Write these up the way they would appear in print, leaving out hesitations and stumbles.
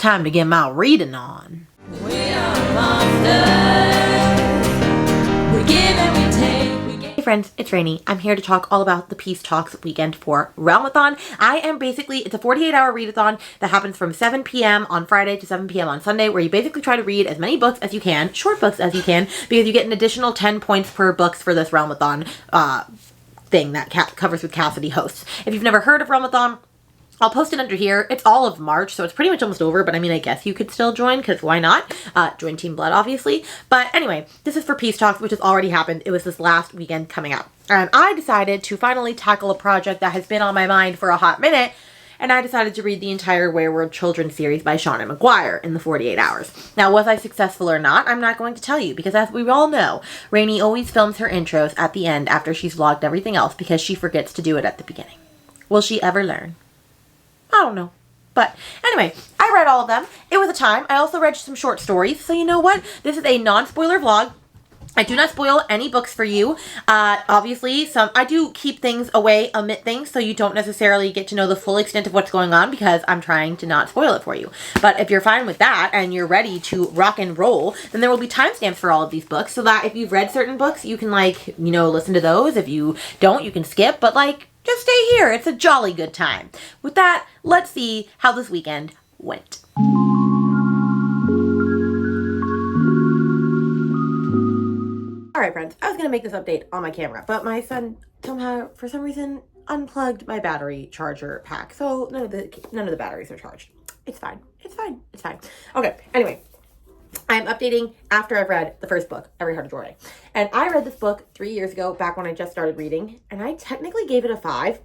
time to get my reading on. We are monsters. We give and we take. Hey friends, it's Rainy. I'm here to talk all about the Peace Talks weekend for Realmathon. It's a 48-hour readathon that happens from 7 p.m. on Friday to 7 p.m. on Sunday, where you basically try to read as many books as you can, short books as you can, because you get an additional 10 points per books for this Realmathon thing that Covers with Cassidy hosts. If you've never heard of Realmathon, I'll post it under here. It's all of March, so it's pretty much almost over, but I mean, I guess you could still join, because why not? Join Team Blood, obviously. But anyway, this is for Peace Talks, which has already happened. It was this last weekend coming up. And I decided to finally tackle a project that has been on my mind for a hot minute, and I decided to read the entire Wayward Children Series by Shauna McGuire in the 48 hours. Now, was I successful or not? I'm not going to tell you, because as we all know, Rainy always films her intros at the end after she's vlogged everything else, because she forgets to do it at the beginning. Will she ever learn? I don't know. But anyway, I read all of them. It was a time. I also read some short stories. So you know what? This is a non-spoiler vlog. I do not spoil any books for you. Obviously, I do keep things away, omit things, so you don't necessarily get to know the full extent of what's going on, because I'm trying to not spoil it for you. But if you're fine with that and you're ready to rock and roll, then there will be timestamps for all of these books, so that if you've read certain books, you can, listen to those. If you don't, you can skip, but, just stay here. It's a jolly good time. With that, let's see how this weekend went. Alright friends, I was going to make this update on my camera, but my son somehow, for some reason, unplugged my battery charger pack. So none of the batteries are charged. It's fine. It's fine. It's fine. Okay, anyway. I'm updating after I've read the first book, Every Heart of Joy. And I read this book 3 years ago, back when I just started reading, and I technically gave it a 5.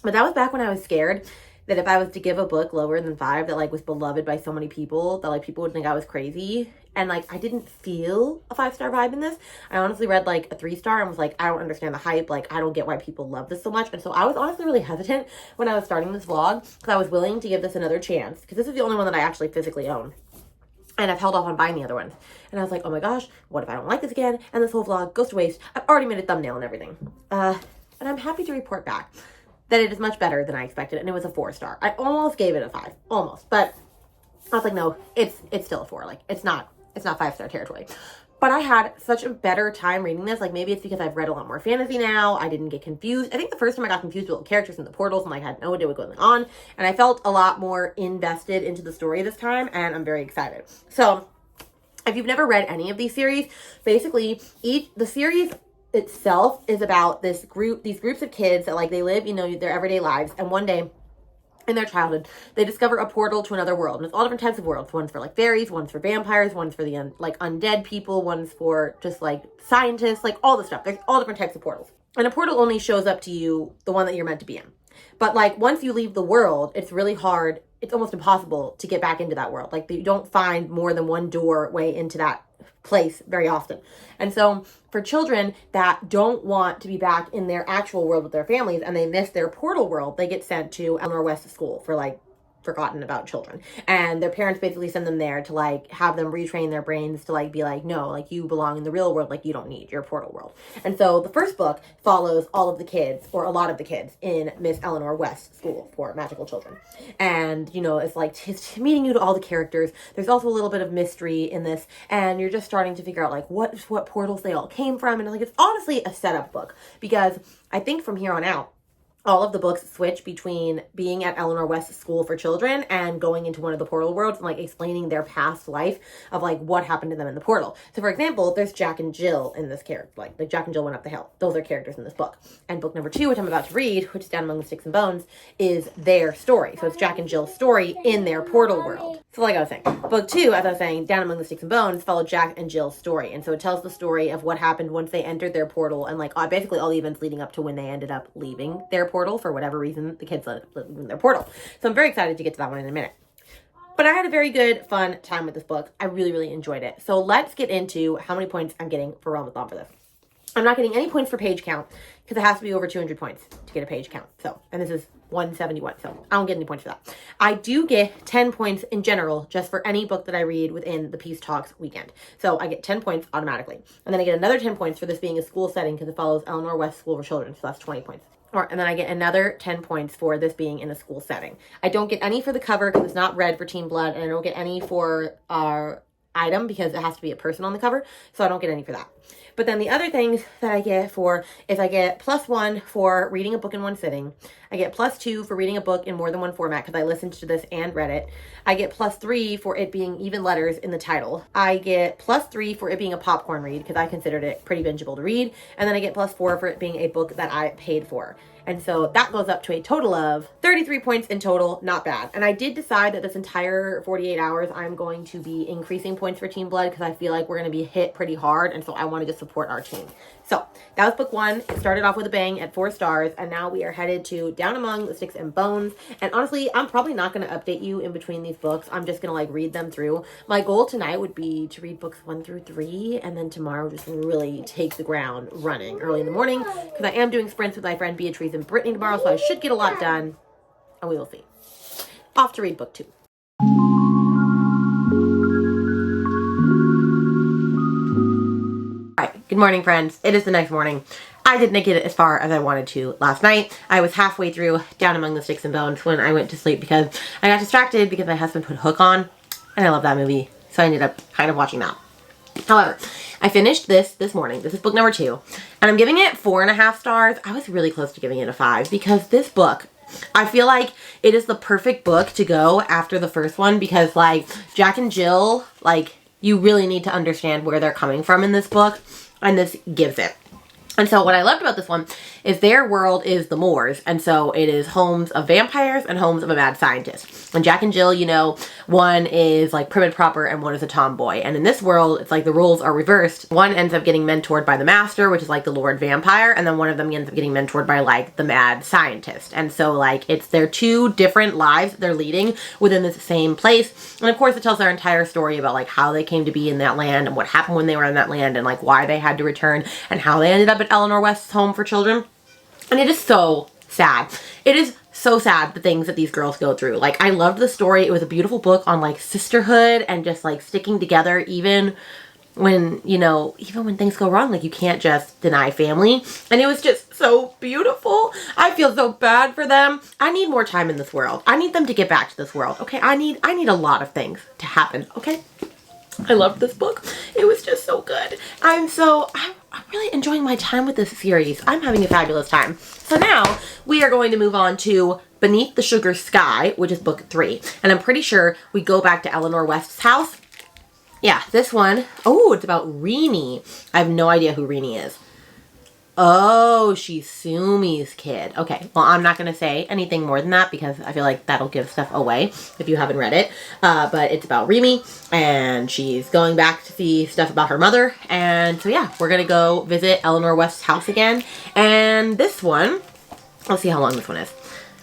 But that was back when I was scared that if I was to give a book lower than 5 that was beloved by so many people, that people would think I was crazy. And I didn't feel a 5-star vibe in this. I honestly read a 3-star and was I don't understand the hype. I don't get why people love this so much. And so I was honestly really hesitant when I was starting this vlog, because I was willing to give this another chance, because this is the only one that I actually physically own. And I've held off on buying the other ones. And I was like, oh my gosh, what if I don't like this again? And this whole vlog goes to waste. I've already made a thumbnail and everything. And I'm happy to report back that it is much better than I expected. And it was a 4-star. I almost gave it a 5. Almost. But I was like, no, it's still a 4. It's not 5-star territory. But I had such a better time reading this. Maybe it's because I've read a lot more fantasy now. I didn't get confused. I think the first time I got confused with the characters in the portals and had no idea what was going on. And I felt a lot more invested into the story this time, and I'm very excited. So if you've never read any of these series, basically the series itself is about these groups of kids that they live, their everyday lives, and one day in their childhood, they discover a portal to another world. And it's all different types of worlds. One's for fairies, one's for vampires, one's for the undead people, one's for just scientists, all the stuff. There's all different types of portals. And a portal only shows up to you the one that you're meant to be in. But once you leave the world, it's really hard. It's almost impossible to get back into that world. You don't find more than one doorway into that place very often. And so for children that don't want to be back in their actual world with their families and they miss their portal world, they get sent to Eleanor West School for forgotten about children, and their parents basically send them there to have them retrain their brains to be no, you belong in the real world, you don't need your portal world. And so the first book follows all of the kids, or a lot of the kids, in Miss Eleanor West School for Magical Children. And it's meeting you to all the characters. There's also a little bit of mystery in this, and you're just starting to figure out what portals they all came from. And it's honestly a setup book, because I think from here on out, all of the books switch between being at Eleanor West School for Children and going into one of the portal worlds and explaining their past life of what happened to them in the portal. So for example, there's Jack and Jill in this character, Jack and Jill went up the hill. Those are characters in this book. And book number 2, which I'm about to read, which is Down Among the Sticks and Bones, is their story. So it's Jack and Jill's story in their portal world. So I was saying, book 2, as I was saying, Down Among the Sticks and Bones, followed Jack and Jill's story. And so it tells the story of what happened once they entered their portal, and basically all the events leading up to when they ended up leaving their portal. For whatever reason, the kids live in their portal. So I'm very excited to get to that one in a minute. But I had a very good, fun time with this book. I really, really enjoyed it. So let's get into how many points I'm getting for Realmathon for this. I'm not getting any points for page count, because it has to be over 200 points to get a page count. So, and this is 171, so I don't get any points for that. I do get 10 points in general just for any book that I read within the Peace Talks weekend. So I get 10 points automatically. And then I get another 10 points for this being a school setting, because it follows Eleanor West School for Children, so that's 20 points. And then I get another 10 points for this being in a school setting. I don't get any for the cover because it's not red for Teen Blood, and I don't get any for our item because it has to be a person on the cover, so I don't get any for that. But then the other things that I get for is I get +1 for reading a book in one sitting. I get +2 for reading a book in more than one format because I listened to this and read it. I get +3 for it being even letters in the title. I get +3 for it being a popcorn read because I considered it pretty bingeable to read. And then I get +4 for it being a book that I paid for. And so that goes up to a total of 33 points in total. Not bad. And I did decide that this entire 48 hours, I'm going to be increasing points for Teen Blood because I feel like we're going to be hit pretty hard. And so I wanted to support our team. So that was book 1. It started off with a bang at 4 stars. And now we are headed to Down Among the Sticks and Bones. And honestly, I'm probably not going to update you in between these books. I'm just going to like read them through. My goal tonight would be to read books 1 through 3. And then tomorrow just really take the ground running early in the morning. Because I am doing sprints with my friend Beatrice and Brittany tomorrow, so I should get a lot done, and we will see. Off to read book 2. All right, good morning, friends. It is the next morning. I didn't get it as far as I wanted to last night. I was halfway through Down Among the Sticks and Bones when I went to sleep because I got distracted because my husband put Hook on, and I love that movie, so I ended up kind of watching that. However, I finished this morning. This is book number 2. And I'm giving it 4.5 stars. I was really close to giving it a 5 because this book, I feel like it is the perfect book to go after the first one because like Jack and Jill, like you really need to understand where they're coming from in this book. And this gives it. And so what I loved about this one is their world is the moors. And so it is homes of vampires and homes of a mad scientist. And Jack and Jill, you know, one is like prim and proper and one is a tomboy. And in this world, it's like the roles are reversed. One ends up getting mentored by the master, which is like the Lord Vampire. And then one of them ends up getting mentored by like the mad scientist. And so like it's their 2 different lives they're leading within the same place. And of course it tells their entire story about like how they came to be in that land and what happened when they were in that land and like why they had to return and how they ended up at Eleanor West's home for children. And it is so sad. It is so sad the things that these girls go through. Like I loved the story. It was a beautiful book on like sisterhood and just like sticking together even when, you know, even when things go wrong, like you can't just deny family. And it was just so beautiful. I feel so bad for them. I need more time in this world. I need them to get back to this world. Okay. I need a lot of things to happen. Okay. I loved this book. It was just so good. I'm really enjoying my time with this series. I'm having a fabulous time. So now we are going to move on to Beneath the Sugar Sky, which is book 3. And I'm pretty sure we go back to Eleanor West's house. Yeah, this one. Oh, it's about Reenie. I have no idea who Reenie is. Oh, she's Sumi's kid. Okay, well, I'm not going to say anything more than that because I feel like that'll give stuff away if you haven't read it. But it's about Remy, and she's going back to see stuff about her mother. And so, yeah, we're going to go visit Eleanor West's house again. And this one, let's see how long this one is.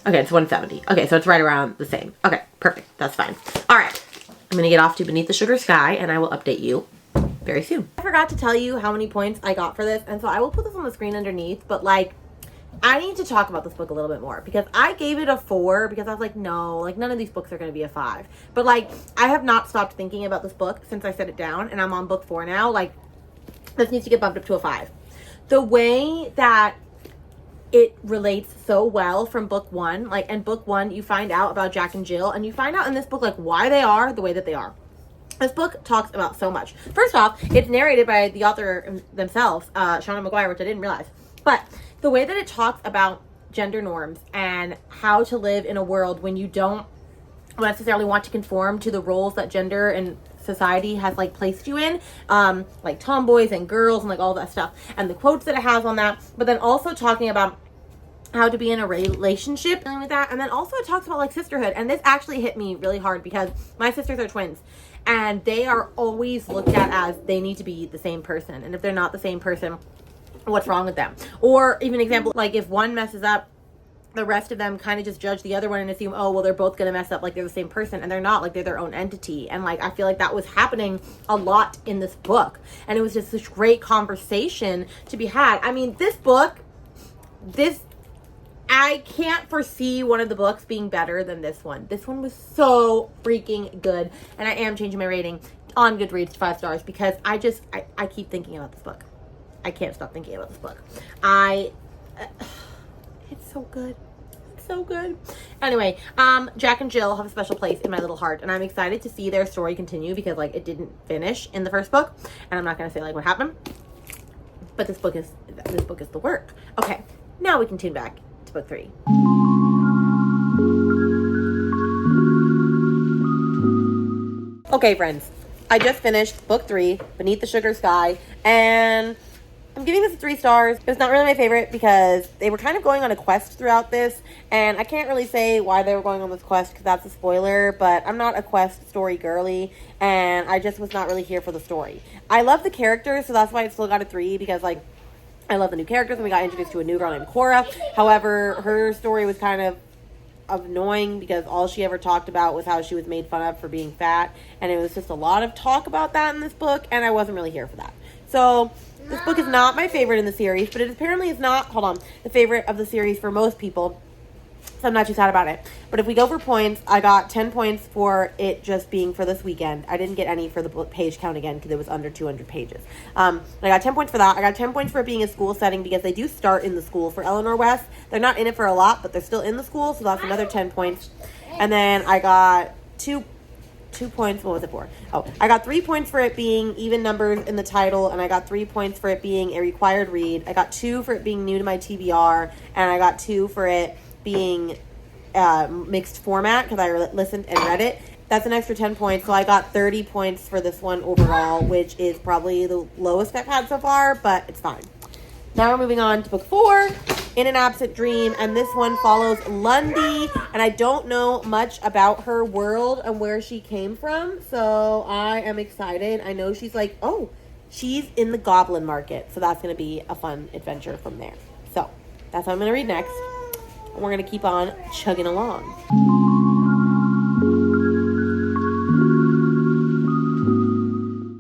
Okay, it's 170. Okay, so it's right around the same. Okay, perfect. That's fine. All right, I'm going to get off to Beneath the Sugar Sky, and I will update you very soon. I forgot to tell you how many points I got for this, and so I will put this on the screen underneath, but like I need to talk about this book a little bit more because I gave it a 4 because I was like, no, like none of these books are going to be a 5. But like I have not stopped thinking about this book since I set it down, and I'm on book 4 now. Like this needs to get bumped up to a 5. The way that it relates so well from book 1, like in book 1 you find out about Jack and Jill, and you find out in this book like why they are the way that they are. This book talks about so much. First off, it's narrated by the author themselves, Shauna McGuire, which I didn't realize. But the way that it talks about gender norms and how to live in a world when you don't necessarily want to conform to the roles that gender and society has like placed you in, like tomboys and girls and like all that stuff. And the quotes that it has on that, but then also talking about how to be in a relationship dealing with that. And then also it talks about like sisterhood. And this actually hit me really hard because my sisters are twins. And they are always looked at as they need to be the same person. And if they're not the same person, what's wrong with them? Or even example, like if one messes up, the rest of them kind of just judge the other one and assume, oh, well, they're both going to mess up like they're the same person. And they're not, like they're their own entity. And like, I feel like that was happening a lot in this book. And it was just such great conversation to be had. I mean, this book, I can't foresee one of the books being better than this one. This one was so freaking good. And I am changing my rating on Goodreads to 5 stars because I keep thinking about this book. I can't stop thinking about this book. It's so good. It's so good. Anyway, Jack and Jill have a special place in my little heart, and I'm excited to see their story continue because like it didn't finish in the first book, and I'm not gonna say like what happened. But this book is the work. Okay, now we can tune back to book 3. Okay, friends, I just finished book 3, Beneath the Sugar Sky, and I'm giving this 3 stars. It was not really my favorite because they were kind of going on a quest throughout this, and I can't really say why they were going on this quest because that's a spoiler, but I'm not a quest story girly, and I just was not really here for the story. I love the characters, so that's why it still got a 3, because like I love the new characters, and we got introduced to a new girl named Cora. However, her story was kind of annoying because all she ever talked about was how she was made fun of for being fat, and it was just a lot of talk about that in this book, and I wasn't really here for that. So this book is not my favorite in the series, but it apparently is not, the favorite of the series for most people, so I'm not too sad about it. But if we go for points, I got 10 points for it just being for this weekend. I didn't get any for the page count again because it was under 200 pages. I got 10 points for that. I got 10 points for it being a school setting because they do start in the school for Eleanor West. They're not in it for a lot, but they're still in the school, so that's another 10 points. And then I got 2 points. What was it for? Oh, I got 3 points for it being even numbers in the title, and I got 3 points for it being a required read. I got 2 for it being new to my TBR, and I got 2 for it being mixed format because I listened and read it. That's an extra 10 points, so I got 30 points for this one overall, which is probably the lowest I've had so far, but it's fine. Now we're moving on to book 4, In an Absent Dream, and this one follows Lundy, and I don't know much about her world and where she came from, so I am excited. I know she's like, oh, she's in the goblin market, so that's going to be a fun adventure from there. So that's what I'm going to read next, and we're going to keep on chugging along.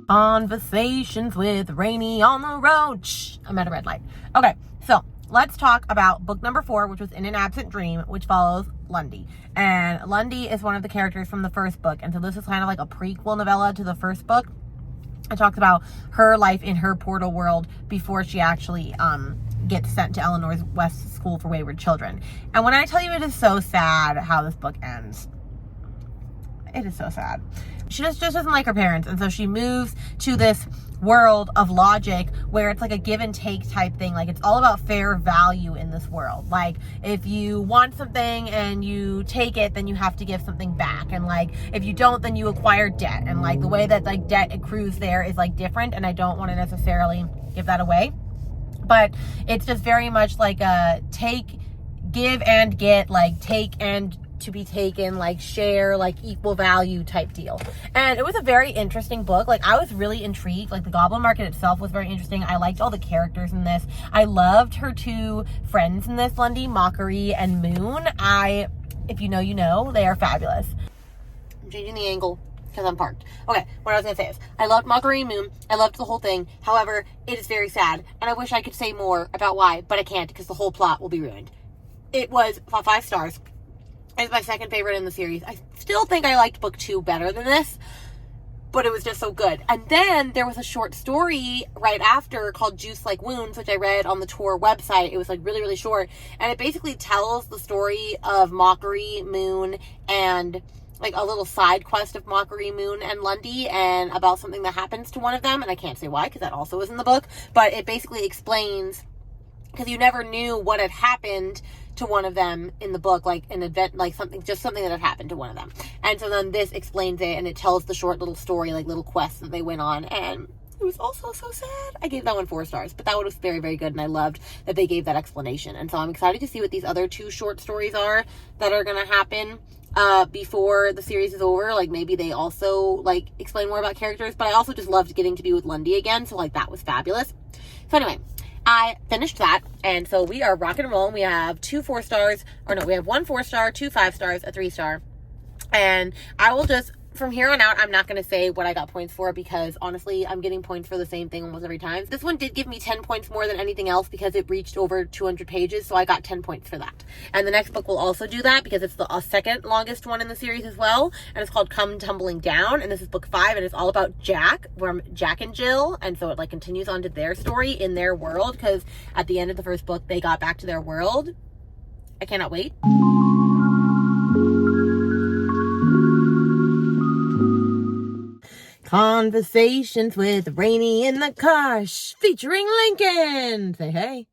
Conversations with Rainy on the road. Shh, I'm at a red light. Okay, so let's talk about book number 4, which was In an Absent Dream, which follows Lundy. And Lundy is one of the characters from the first book. And so this is kind of like a prequel novella to the first book. It talks about her life in her portal world before she actually gets sent to Eleanor's West School for Wayward Children. And when I tell you it is so sad how this book ends, it is so sad. She just doesn't like her parents, and so she moves to this world of logic where it's like a give and take type thing. Like, it's all about fair value in this world. Like, if you want something and you take it, then you have to give something back, and like if you don't, then you acquire debt, and like the way that like debt accrues there is like different, and I don't want to necessarily give that away, but it's just very much like a give and get, like take and to be taken, like share, like equal value type deal. And it was a very interesting book. Like, I was really intrigued. Like, the goblin market itself was very interesting. I liked all the characters in this. I loved her 2 friends in this, Lundy, Mockery and Moon. If you know, you know, they are fabulous. I'm changing the angle because I'm parked. Okay, what I was gonna say is, I loved Mockery and Moon. I loved the whole thing. However, it is very sad, and I wish I could say more about why, but I can't because the whole plot will be ruined. It was 5 stars. It's my second favorite in the series. I still think I liked book 2 better than this, but it was just so good. And then there was a short story right after called Juice Like Wounds, which I read on the Tor website. It was like really, really short. And it basically tells the story of Mockery, Moon, and like a little side quest of Mockery, Moon, and Lundy, and about something that happens to one of them. And I can't say why, because that also is in the book. But it basically explains, because you never knew what had happened to one of them in the book, like an event, like something that had happened to one of them. And so then this explains it, and it tells the short little story, like little quests that they went on, and it was also so sad. I gave that one 4 stars, but that one was very, very good, and I loved that they gave that explanation. And so I'm excited to see what these other 2 short stories are that are going to happen before the series is over. Like, maybe they also like explain more about characters, but I also just loved getting to be with Lundy again, so like that was fabulous. So anyway, I finished that, and so we are rock and rolling. We have 2 4 stars, or no, we have 1 4 star, 2 5 stars, a 3 star, and I will just, from here on out, I'm not going to say what I got points for, because honestly, I'm getting points for the same thing almost every time. This one did give me 10 points more than anything else because it reached over 200 pages, so I got 10 points for that. And the next book will also do that because it's the second longest one in the series as well, and it's called Come Tumbling Down, and this is book 5, and it's all about Jack and Jill, and so it like continues on to their story in their world, because at the end of the first book, they got back to their world, I cannot wait. Conversations with Rainy in the car, featuring Lincoln. Say hey.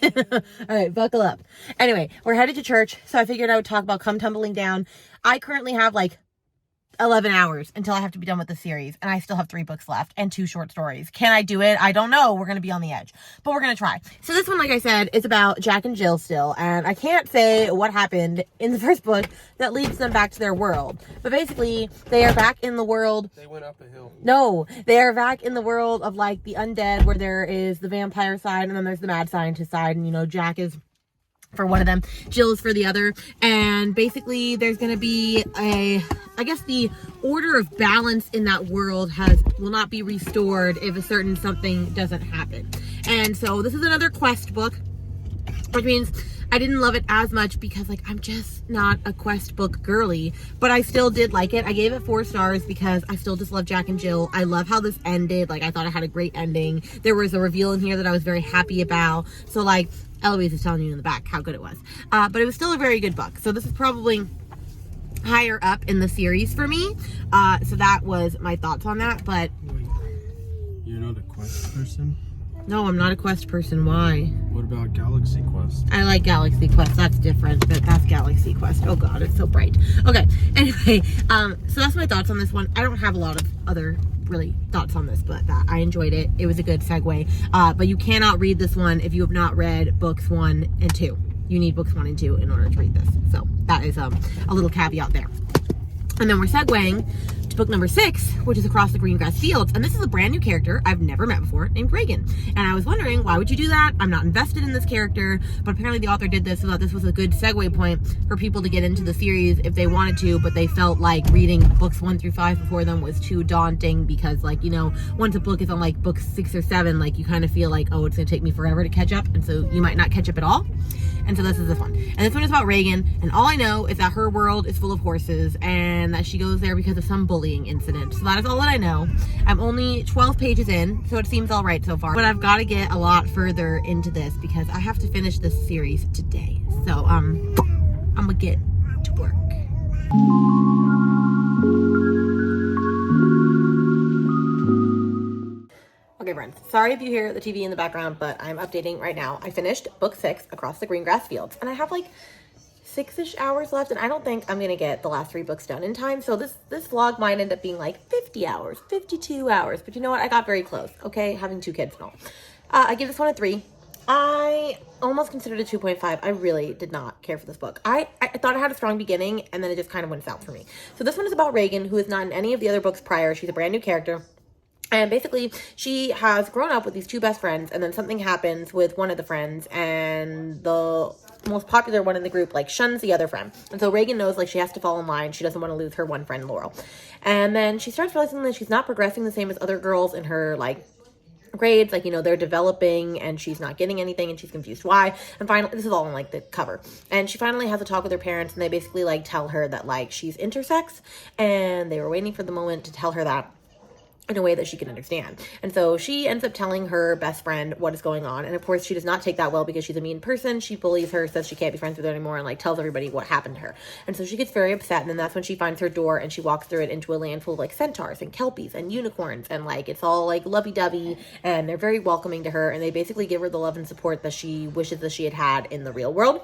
All right, buckle up. Anyway, we're headed to church, so I figured I would talk about Come Tumbling Down. I currently have like 11 hours until I have to be done with the series, and I still have 3 books left and 2 short stories. Can I do it? I don't know. We're going to be on the edge, but we're going to try. So this one, like I said, is about Jack and Jill still, and I can't say what happened in the first book that leads them back to their world. But basically, they are back in the world. They went up a hill. No, they are back in the world of like the undead, where there is the vampire side and then there's the mad scientist side, and you know, Jack is for one of them, Jill is for the other, and basically there's going to be I guess the order of balance in that world will not be restored if a certain something doesn't happen. And so this is another quest book, which means I didn't love it as much because like I'm just not a quest book girly, but I still did like it. I gave it 4 stars because I still just love Jack and Jill. I love how this ended. Like I thought it had a great ending. There was a reveal in here that I was very happy about. So like Eloise is telling you in the back how good it was. But it was still a very good book. So this is probably higher up in the series for me. So that was my thoughts on that. But Wait, you're not a quest person? no, I'm not a quest person. Why? What about Galaxy Quest? I like Galaxy Quest. That's different, but that's Galaxy Quest. Oh god, it's so bright. Okay, anyway, so that's my thoughts on this one. I don't have a lot of other really thoughts on this, but I enjoyed it. It was a good segue. But you cannot read this one if you have not read books 1 and 2. You need books 1 and 2 in order to read this. So that is a little caveat there. And then we're segueing to book number 6, which is Across the Green Grass Fields. And this is a brand new character I've never met before named Reagan. And I was wondering, why would you do that? I'm not invested in this character, but apparently the author did this so that this was a good segue point for people to get into the series if they wanted to, but they felt like reading books 1 through 5 before them was too daunting because, like, you know, once a book is on like book 6 or 7, like you kind of feel like, oh, it's gonna take me forever to catch up, and so you might not catch up at all. And so this is this one. And this one is about Reagan, and all I know is that her world is full of horses and that she goes there because of some bullying incident. So that is all that I know. I'm only 12 pages in, so it seems all right so far. But I've got to get a lot further into this because I have to finish this series today. So I'm gonna get to work. Okay, friends, sorry if you hear the TV in the background, but I'm updating right now. I finished book 6, Across the Green Grass Fields, and I have like 6-ish hours left, and I don't think I'm gonna get the last 3 books done in time. So this vlog might end up being like 50 hours, 52 hours, but you know what? I got very close, okay? Having 2 kids and all. I give this one a 3. I almost considered a 2.5. I really did not care for this book. I thought it had a strong beginning, and then it just kind of went south for me. So this one is about Reagan, who is not in any of the other books prior. She's a brand new character. And basically, she has grown up with these 2 best friends, and then something happens with one of the friends, and the most popular one in the group, like, shuns the other friend. And so Reagan knows, like, she has to fall in line. She doesn't want to lose her one friend, Laurel. And then she starts realizing that she's not progressing the same as other girls in her, like, grades. Like, you know, they're developing, and she's not getting anything, and she's confused why. And finally, this is all in, like, the cover. And she finally has a talk with her parents, and they basically, like, tell her that, like, she's intersex, and they were waiting for the moment to tell her that in a way that she can understand. And so she ends up telling her best friend what is going on. And of course, she does not take that well because she's a mean person. She bullies her, says she can't be friends with her anymore, and like tells everybody what happened to her. And so she gets very upset. And then that's when she finds her door, and she walks through it into a land full of like centaurs and kelpies and unicorns. And like, it's all like lovey-dovey, and they're very welcoming to her. And they basically give her the love and support that she wishes that she had had in the real world.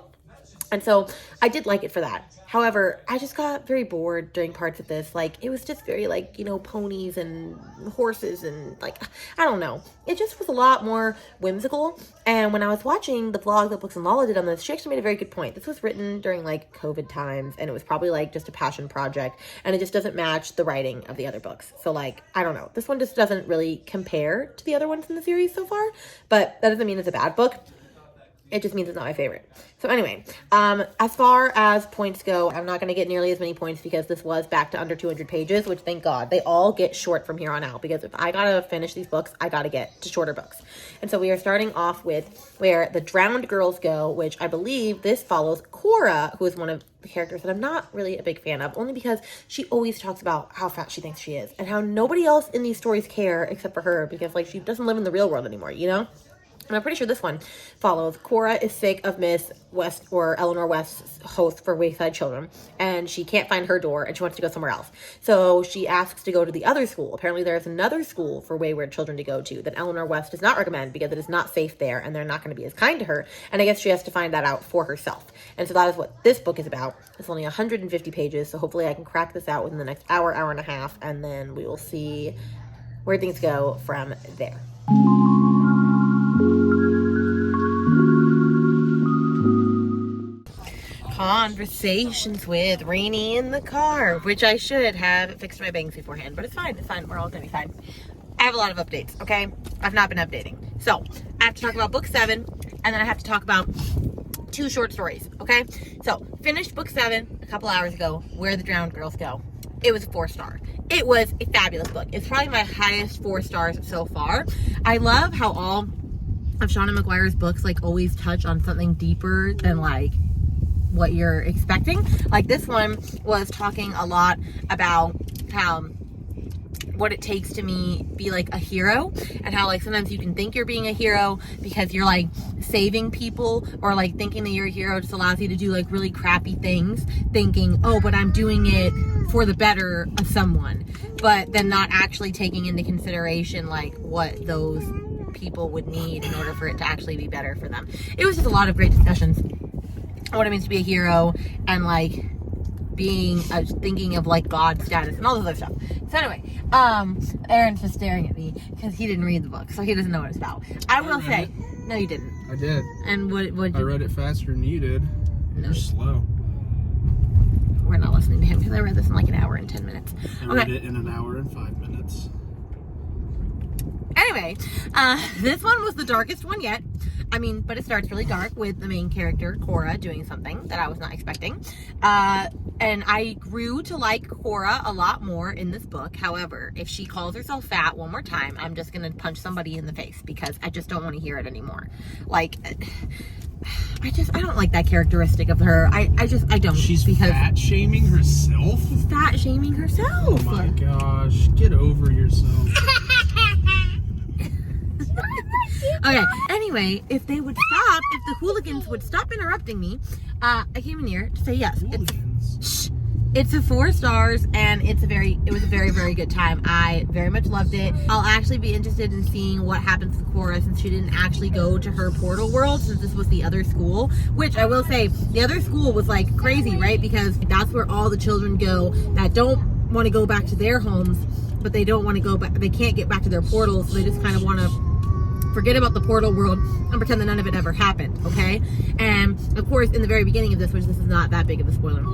And so I did like it for that. However, I just got very bored during parts of this. Like, it was just very, like, you know, ponies and horses and, like, I don't know. It just was a lot more whimsical. And when I was watching the vlog that Books and Lala did on this, she actually made a very good point. This was written during, like, COVID times, and it was probably, like, just a passion project. And it just doesn't match the writing of the other books. So, like, I don't know. This one just doesn't really compare to the other ones in the series so far. But that doesn't mean it's a bad book. It just means it's not my favorite. So anyway, as far as points go, I'm not going to get nearly as many points because this was back to under 200 pages, which thank God. They all get short from here on out because if I got to finish these books, I got to get to shorter books. And so we are starting off with Where the Drowned Girls Go, which I believe this follows Cora, who is one of the characters that I'm not really a big fan of, only because she always talks about how fat she thinks she is and how nobody else in these stories care except for her because, like, she doesn't live in the real world anymore, you know? And I'm pretty sure this one follows. Cora is sick of Miss West or Eleanor West's host for Wayside Children, and she can't find her door, and she wants to go somewhere else. So she asks to go to the other school. Apparently there's another school for wayward children to go to that Eleanor West does not recommend because it is not safe there, and they're not going to be as kind to her. And I guess she has to find that out for herself. And so that is what this book is about. It's only 150 pages, so hopefully I can crack this out within the next hour, hour and a half, and then we will see where things go from there. Conversations with Rainy in the car, which I should have fixed my bangs beforehand, but it's fine. It's fine. We're all gonna be fine. I have a lot of updates, okay? I've not been updating. So I have to talk about book 7, and then I have to talk about 2 short stories, okay? So finished book 7 a couple hours ago, Where the Drowned Girls Go. It was a 4-star. It was a fabulous book. It's probably my highest 4 stars so far. I love how all of Shauna McGuire's books like always touch on something deeper than like what you're expecting. Like this one was talking a lot about how what it takes to be like a hero, and how like sometimes you can think you're being a hero because you're like saving people, or like thinking that you're a hero just allows you to do like really crappy things, thinking, oh, but I'm doing it for the better of someone, but then not actually taking into consideration like what those people would need in order for it to actually be better for them. It was just a lot of great discussions on what it means to be a hero, and like being thinking of like God status and all this other stuff. So anyway, Aaron's just staring at me because he didn't read the book, so he doesn't know what it's about. I will say, no, you didn't. I did. And what? I read it faster than you did. No. You're slow. We're not listening to him because I read this in like an hour and 10 minutes. I read it in an hour and 5 minutes. Anyway, this one was the darkest one yet. I mean, but it starts really dark with the main character, Cora, doing something that I was not expecting. And I grew to like Cora a lot more in this book. However, if she calls herself fat one more time, I'm just going to punch somebody in the face because I just don't want to hear it anymore. Like, I don't like that characteristic of her. I don't. She's fat shaming herself? She's fat shaming herself. Oh my gosh. Get over yourself. Okay, anyway, if they would stop, if the hooligans would stop interrupting me, I came in here to say yes. It's a 4 stars, and it was a very, very good time. I very much loved it. I'll actually be interested in seeing what happens to Cora since she didn't actually go to her portal world, since this was the other school, which I will say, the other school was like crazy, right? Because that's where all the children go that don't want to go back to their homes, but they don't want to go back, they can't get back to their portals, so they just kind of want to forget about the portal world and pretend that none of it ever happened, okay? And of course, in the very beginning of this, which this is not that big of a spoiler,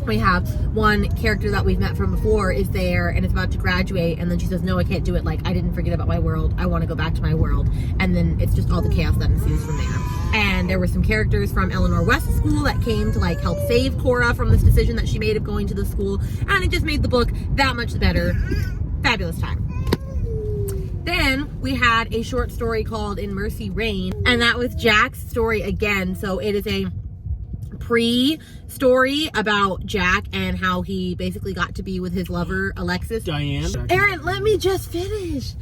we have one character that we've met from before is there and is about to graduate, and then she says, no, I can't do it. Like, I didn't forget about my world. I want to go back to my world. And then it's just all the chaos that ensues from there. And there were some characters from Eleanor West's school that came to like help save Cora from this decision that she made of going to the school, and it just made the book that much better. Fabulous time. Then we had a short story called In Mercy Reign, and that was Jack's story again. So it is a pre-story about Jack and how he basically got to be with his lover, Alexis. Diane. Aaron, let me just finish.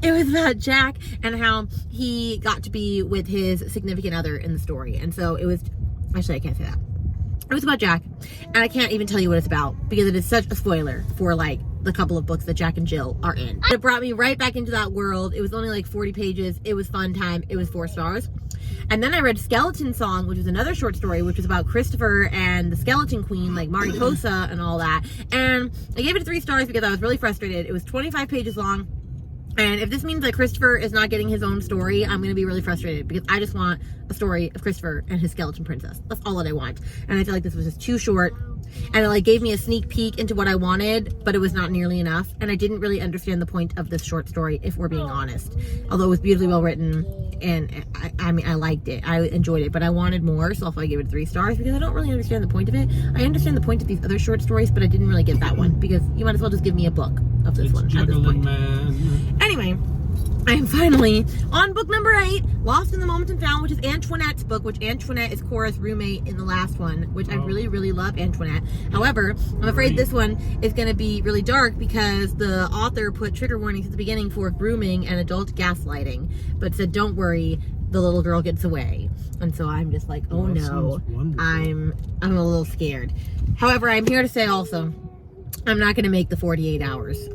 It was about Jack and how he got to be with his significant other in the story. And so it was, actually I can't say that. It was about Jack, and I can't even tell you what it's about because it is such a spoiler for like the couple of books that Jack and Jill are in. It brought me right back into that world. It was only like 40 pages. It was fun time. It was 4 stars. And then I read Skeleton Song, which was another short story, which was about Christopher and the Skeleton Queen, like Mariposa and all that. And I gave it 3 stars because I was really frustrated. It was 25 pages long. And if this means that Christopher is not getting his own story, I'm going to be really frustrated because I just want a story of Christopher and his skeleton princess. That's all that I want. And I feel like this was just too short. And it like gave me a sneak peek into what I wanted, but it was not nearly enough. And I didn't really understand the point of this short story, if we're being honest. Although it was beautifully well written, and I mean, I liked it. I enjoyed it, but I wanted more, so I gave it 3 stars because I don't really understand the point of it. I understand the point of these other short stories, but I didn't really get that one because you might as well just give me a book of this one at this point. Man. Anyway, I am finally on book number 8, Lost in the Moment and Found, which is Antoinette's book, which Antoinette is Cora's roommate in the last one, which I really, really love Antoinette. However, I'm afraid this one is going to be really dark because the author put trigger warnings at the beginning for grooming and adult gaslighting, but said, don't worry, the little girl gets away. And so I'm just like, oh no, I'm a little scared. However, I'm here to say also, I'm not going to make the 48 hours.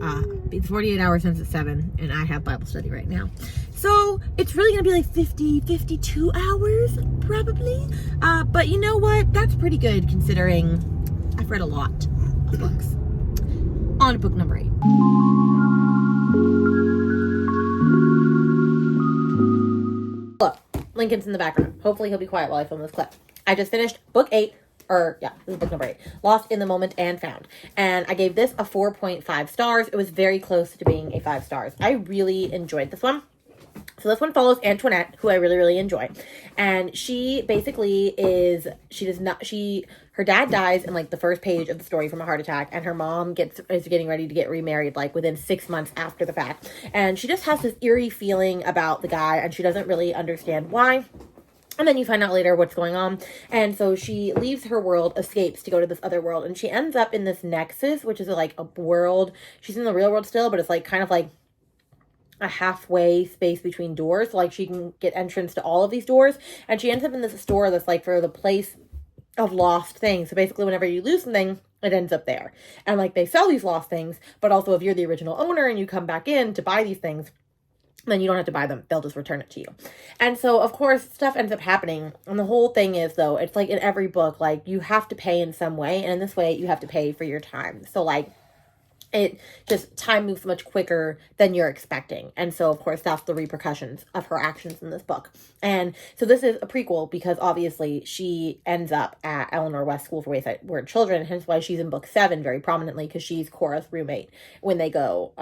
It's 48 hours since it's 7, and I have Bible study right now. So it's really going to be like 50, 52 hours, probably. But you know what? That's pretty good considering I've read a lot of books. On to book number 8. Look, Lincoln's in the background. Hopefully he'll be quiet while I film this clip. I just finished book 8. This is book number 8. Lost in the Moment and Found. And I gave this a 4.5 stars. It was very close to being a 5 stars. I really enjoyed this one. So this one follows Antoinette, who I really, really enjoy. And she basically her dad dies in like the first page of the story from a heart attack, and her mom is getting ready to get remarried like within 6 months after the fact. And she just has this eerie feeling about the guy, and she doesn't really understand why. And then you find out later what's going on. And so she leaves her world, escapes to go to this other world. And she ends up in this nexus, which is like a world. She's in the real world still, but it's like kind of like a halfway space between doors. So like she can get entrance to all of these doors. And she ends up in this store that's like for the place of lost things. So basically whenever you lose something, it ends up there. And like they sell these lost things. But also if you're the original owner and you come back in to buy these things, then you don't have to buy them. They'll just return it to you. And so, of course, stuff ends up happening. And the whole thing is, though, it's like in every book, like, you have to pay in some way. And in this way, you have to pay for your time. So, like, time moves much quicker than you're expecting. And so, of course, that's the repercussions of her actions in this book. And so this is a prequel because, obviously, she ends up at Eleanor West School for Wayward Children. Hence why she's in book 7 very prominently, because she's Cora's roommate when they go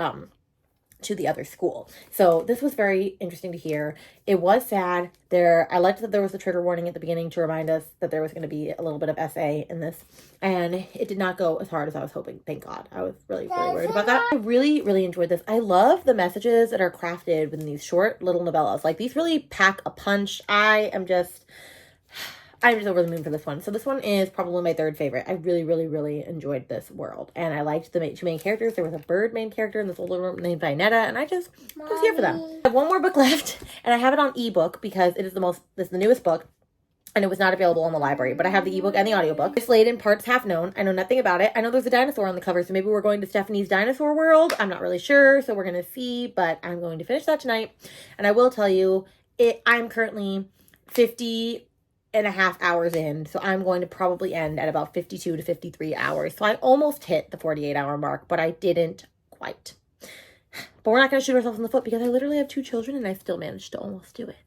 to the other school. So this was very interesting to hear. It was sad. I liked that there was a trigger warning at the beginning to remind us that there was going to be a little bit of SA in this, and it did not go as hard as I was hoping. Thank God. I was really worried about that. I really, really enjoyed this. I love the messages that are crafted within these short little novellas. Like, these really pack a punch. I'm just over the moon for this one. So this one is probably my 3rd favorite. I really, really, really enjoyed this world. And I liked the 2 main characters. There was a bird main character in this older woman named Vinetta, and I just was here for them. I have one more book left, and I have it on ebook because this is the newest book, and it was not available in the library. But I have the ebook and the audiobook. Mislaid in parts half known. I know nothing about it. I know there's a dinosaur on the cover, so maybe we're going to Stephanie's dinosaur world. I'm not really sure, so we're going to see, but I'm going to finish that tonight. And I will tell you, I'm currently 50.5 hours in, so I'm going to probably end at about 52 to 53 hours. So I almost hit the 48-hour mark, but I didn't quite. But we're not going to shoot ourselves in the foot because I literally have 2 children and I still managed to almost do it.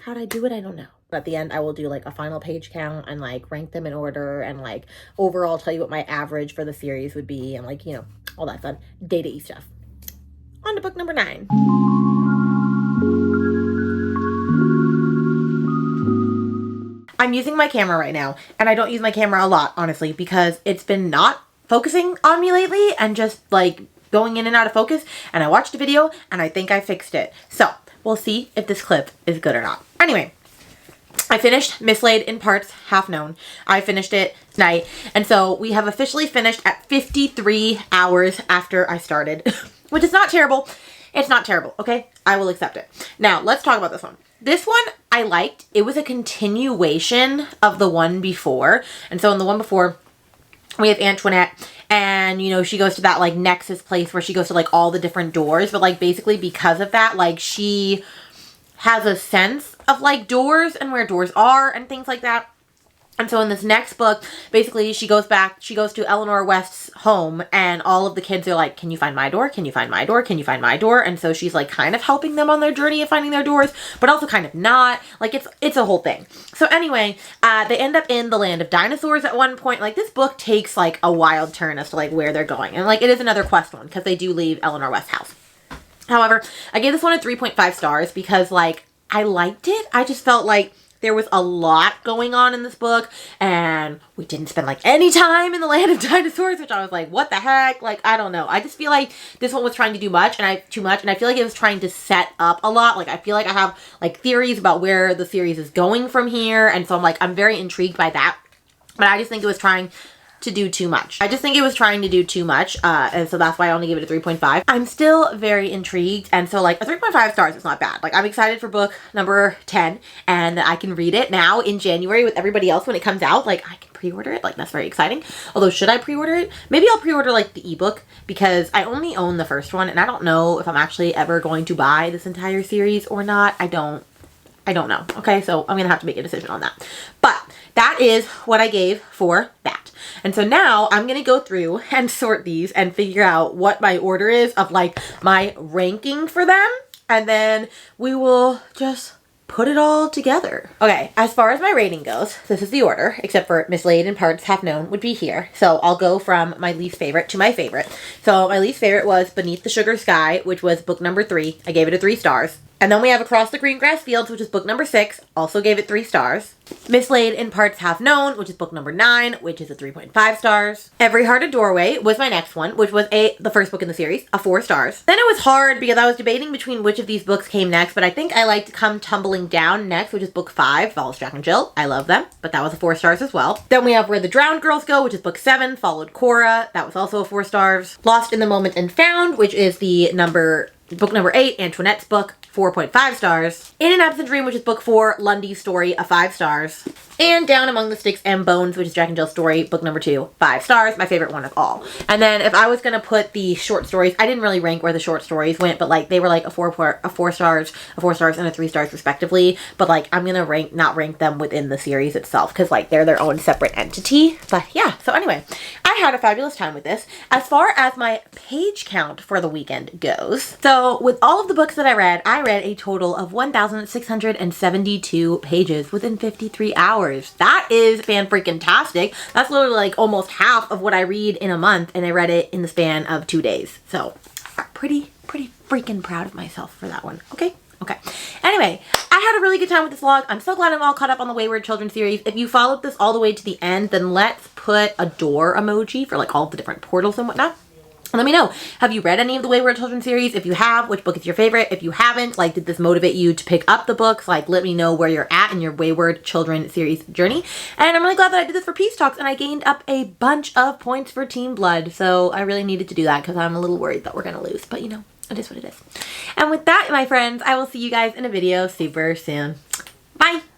How'd I do it? I don't know. But at the end, I will do like a final page count and like rank them in order and like overall tell you what my average for the series would be and like, you know, all that fun data-y stuff. On to book number 9. I'm using my camera right now, and I don't use my camera a lot, honestly, because it's been not focusing on me lately and just like going in and out of focus. And I watched a video and I think I fixed it. So we'll see if this clip is good or not. Anyway, I finished Mislaid in parts half known. I finished it tonight. And so we have officially finished at 53 hours after I started, which is not terrible. It's not terrible. Okay. I will accept it. Now let's talk about this one. This one I liked. It was a continuation of the one before. And so in the one before, we have Antoinette, and, you know, she goes to that, like, nexus place where she goes to, like, all the different doors. But, like, basically because of that, like, she has a sense of, like, doors and where doors are and things like that. And so in this next book, basically she goes to Eleanor West's home, and all of the kids are like, can you find my door? Can you find my door? Can you find my door? And so she's like kind of helping them on their journey of finding their doors, but also kind of not. Like, it's a whole thing. So anyway, they end up in the land of dinosaurs at one point. Like, this book takes like a wild turn as to like where they're going. And like, it is another quest one because they do leave Eleanor West's house. However, I gave this one a 3.5 stars because like, I liked it. I just felt like there was a lot going on in this book, and we didn't spend like any time in the land of dinosaurs, which I was like, what the heck? Like, I don't know. I just feel like this one was trying to do too much, and I feel like it was trying to set up a lot. Like, I feel like I have like theories about where the series is going from here, and so I'm very intrigued by that. But I just think it was trying to do too much. And so that's why I only gave it a 3.5. I'm still very intrigued, and so like a 3.5 stars is not bad. Like, I'm excited for book number 10, and I can read it now in January with everybody else when it comes out. Like, I can pre-order it. Like, that's very exciting. Although, should I pre-order it? Maybe I'll pre-order like the ebook, because I only own the first one, and I don't know if I'm actually ever going to buy this entire series or not. I don't know. Okay, so I'm gonna have to make a decision on that. But that is what I gave for that. And so now I'm gonna go through and sort these and figure out what my order is of like my ranking for them. And then we will just put it all together. Okay, as far as my rating goes, this is the order, except for Mislaid and Parts Half Known would be here. So I'll go from my least favorite to my favorite. So my least favorite was Beneath the Sugar Sky, which was book number 3. I gave it a 3 stars. And then we have Across the Green Grass Fields, which is book number 6. Also gave it 3 stars. Mislaid in Parts Half Known, which is book number 9, which is a 3.5 stars. Every Heart a Doorway was my next one, which was the first book in the series, a 4 stars. Then it was hard because I was debating between which of these books came next, but I think I liked Come Tumbling Down next, which is book 5, follows Jack and Jill. I love them, but that was a 4 stars as well. Then we have Where the Drowned Girls Go, which is book 7, followed Cora. That was also a 4 stars. Lost in the Moment and Found, which is book number 8, Antoinette's book, 4.5 stars. In an Absent Dream, which is book 4, Lundy's story, a 5 stars. And Down Among the Sticks and Bones, which is Jack and Jill's story, book number 2, 5 stars, my favorite one of all. And then if I was gonna put the short stories, I didn't really rank where the short stories went, but like they were like a 4 stars, and a 3 stars respectively. But like I'm gonna not rank them within the series itself, because like they're their own separate entity. But yeah, so anyway, I had a fabulous time with this. As far as my page count for the weekend goes, so with all of the books that I read a total of 1,672 pages within 53 hours. That is fan-freaking-tastic. That's literally like almost half of what I read in a month, and I read it in the span of 2 days. So pretty freaking proud of myself for that one. Okay. Anyway, I had a really good time with this vlog. I'm so glad I'm all caught up on the Wayward Children series. If you followed this all the way to the end, then let's put a door emoji for like all the different portals and whatnot. Let me know, have you read any of the Wayward Children series? If you have, which book is your favorite? If you haven't, like, did this motivate you to pick up the books? Like, let me know where you're at in your Wayward Children series journey. And I'm really glad that I did this for Peace Talks, and I gained up a bunch of points for Team Blood. So I really needed to do that because I'm a little worried that we're going to lose. But, you know, it is what it is. And with that, my friends, I will see you guys in a video super soon. Bye!